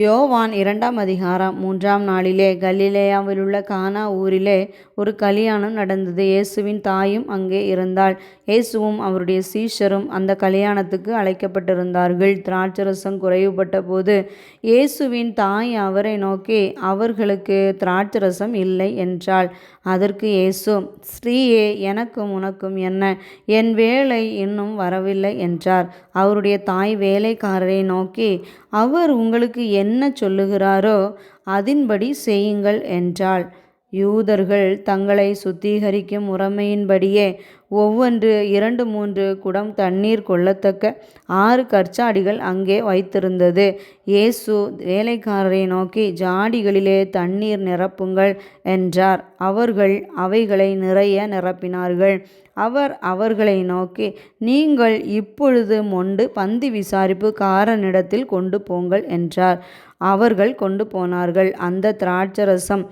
யோவான் 2ஆம் அதிகாரம் 3ஆம் நாளிலே கலிலேயாவிலுள்ள கானா ஊரிலே ஒரு கல்யாணம் நடந்தது. இயேசுவின் தாயும் அங்கே இருந்தாள். இயேசுவும் அவருடைய சீஷரும் அந்த கல்யாணத்துக்கு அழைக்கப்பட்டிருந்தார்கள். திராட்சரசம் குறைவுபட்ட போது இயேசுவின் தாய் அவரை நோக்கி, அவர்களுக்கு திராட்சரசம் இல்லை என்றாள். அதற்கு இயேசு, ஸ்திரீயே, எனக்கும் உனக்கும் என்ன? என் வேளை இன்னும் வரவில்லை என்றார். அவருடைய தாய் வேலைக்காரரை நோக்கி, அவர் உங்களுக்கு என்ன சொல்லுகிறாரோ அதின்படி செய்யுங்கள் என்றாள். யூதர்கள் தங்களை சுத்திகரிக்கும் முறைமையின்படியே ஒவ்வொன்று 2-3 குடம் தண்ணீர் கொள்ளத்தக்க 6 கற்சாடிகள் அங்கே வைத்திருந்தது. இயேசு வேலைக்காரரை நோக்கி, ஜாடிகளிலே தண்ணீர் நிரப்புங்கள் என்றார். அவர்கள் அவைகளை நிறைய நிரப்பினார்கள். அவர் அவர்களை நோக்கி, நீங்கள் இப்பொழுது மொண்டு பந்தி விசாரிப்புக்காரனிடத்தில் கொண்டு போங்கள் என்றார். அவர்கள் கொண்டு போனார்கள். அந்த திராட்சரசம்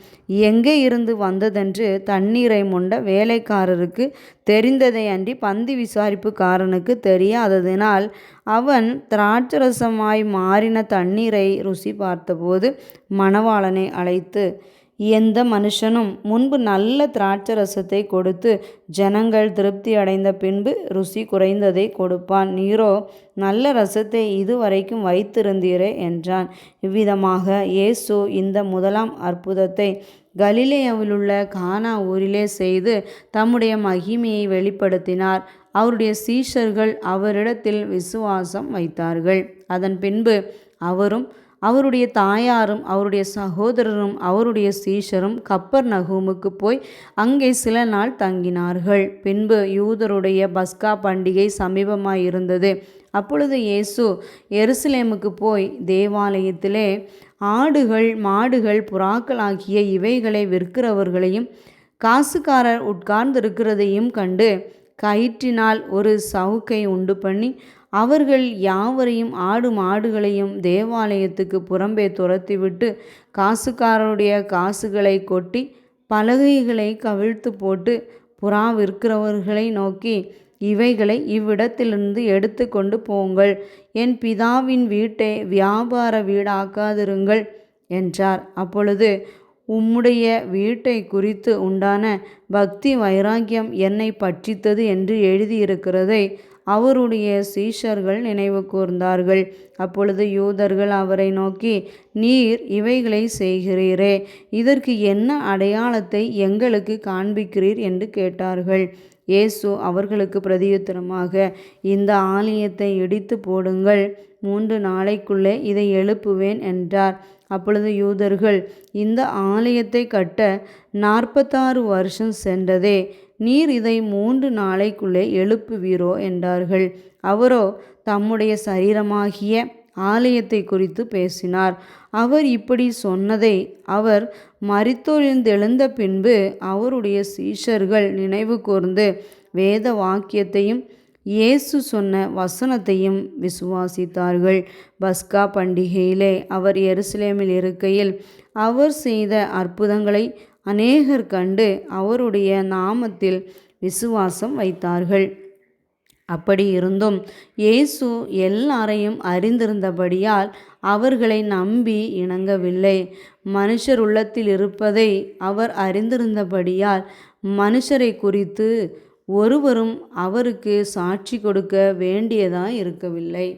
எங்கே இருந்து வந்ததென்று தண்ணீரை மொண்ட வேலைக்காரருக்கு தெரிந்ததை அன்றி பந்தி விசாரிப்புக்காரனுக்கு தெரியாததினால், அவன் திராட்சரசமாய் மாறின தண்ணீரை ருசி பார்த்தபோது மணவாளனை அழைத்து, எந்த மனுஷனும் முன்பு நல்ல திராட்சரசத்தை கொடுத்து ஜனங்கள் திருப்தி அடைந்த பின்பு ருசி குறைந்ததை கொடுப்பான். நீரோ நல்ல ரசத்தை இதுவரைக்கும் வைத்திருந்தீரே என்றான். இவ்விதமாக இயேசு இந்த முதலாம் அற்புதத்தை கலிலேயாவிலுள்ள கானா ஊரிலே செய்து தம்முடைய மகிமையை வெளிப்படுத்தினார். அவருடைய சீஷர்கள் அவரிடத்தில் விசுவாசம் வைத்தார்கள். அதன் பின்பு அவரும் அவருடைய தாயாரும் அவருடைய சகோதரரும் அவருடைய சீஷரும் கப்பர்நகூமுக்கு போய் அங்கே சில நாள் தங்கினார்கள். பின்பு யூதருடைய பஸ்கா பண்டிகை சமீபமாயிருந்தது. அப்பொழுது இயேசு எருசலேமுக்கு போய் தேவாலயத்திலே ஆடுகள், மாடுகள், புறாக்கள் ஆகிய இவைகளை விற்கிறவர்களையும் காசுக்காரர் உட்கார்ந்திருக்கிறதையும் கண்டு கயிற்றினால் ஒரு சவுக்கை உண்டு பண்ணி அவர்கள் யாவரையும் ஆடு மாடுகளையும் தேவாலயத்துக்கு புறம்பே துரத்திவிட்டு காசுக்காரருடைய காசுகளை கொட்டி பலகைகளை கவிழ்த்து போட்டு புறா விற்கிறவர்களை நோக்கி, இவைகளை இவ்விடத்திலிருந்து எடுத்து கொண்டு போங்கள், என் பிதாவின் வீட்டை வியாபார வீடாக்காதிருங்கள் என்றார். அப்பொழுது, உம்முடைய வீட்டை குறித்து உண்டான பக்தி வைராக்கியம் என்னை பற்றித்தது என்று எழுதியிருக்கிறதை அவருடைய சீஷர்கள் நினைவு கூர்ந்தார்கள். அப்பொழுது யூதர்கள் அவரை நோக்கி, நீர் இவைகளை செய்கிறீரே, இதற்கு என்ன அடையாளத்தை எங்களுக்கு காண்பிக்கிறீர் என்று கேட்டார்கள். இயேசு அவர்களுக்கு பிரதியுத்தரமாக, இந்த ஆலயத்தை இடித்து போடுங்கள், 3 நாளைக்குள்ளே இதை எழுப்புவேன் என்றார். அப்பொழுது யூதர்கள், இந்த ஆலயத்தை கட்ட 46 வருஷம் சென்றதே, நீர் இதை 3 நாளைக்குள்ளே எழுப்புவீரோ என்றார்கள். அவரோ தம்முடைய சரீரமாகிய ஆலயத்தை குறித்து பேசினார். அவர் இப்படி சொன்னதை அவர் மரித்தோரிலிருந்தெழுந்த பின்பு அவருடைய சீஷர்கள் நினைவு கூர்ந்து வேத வாக்கியத்தையும் இயேசு சொன்ன வசனத்தையும் விசுவாசித்தார்கள். பஸ்கா பண்டிகையிலே அவர் எருசலேமில் இருக்கையில் அவர் செய்த அற்புதங்களை அநேகர் கண்டு அவருடைய நாமத்தில் விசுவாசம் வைத்தார்கள். அப்படி இருந்தும் இயேசு எல்லாரையும் அறிந்திருந்தபடியால் அவர்களை நம்பி இணங்கவில்லை. மனுஷர் உள்ளத்தில் இருப்பதை அவர் அறிந்திருந்தபடியால் மனுஷரை குறித்து ஒருவரும் அவருக்கு சாட்சி கொடுக்க வேண்டியதாய் இருக்கவில்லை.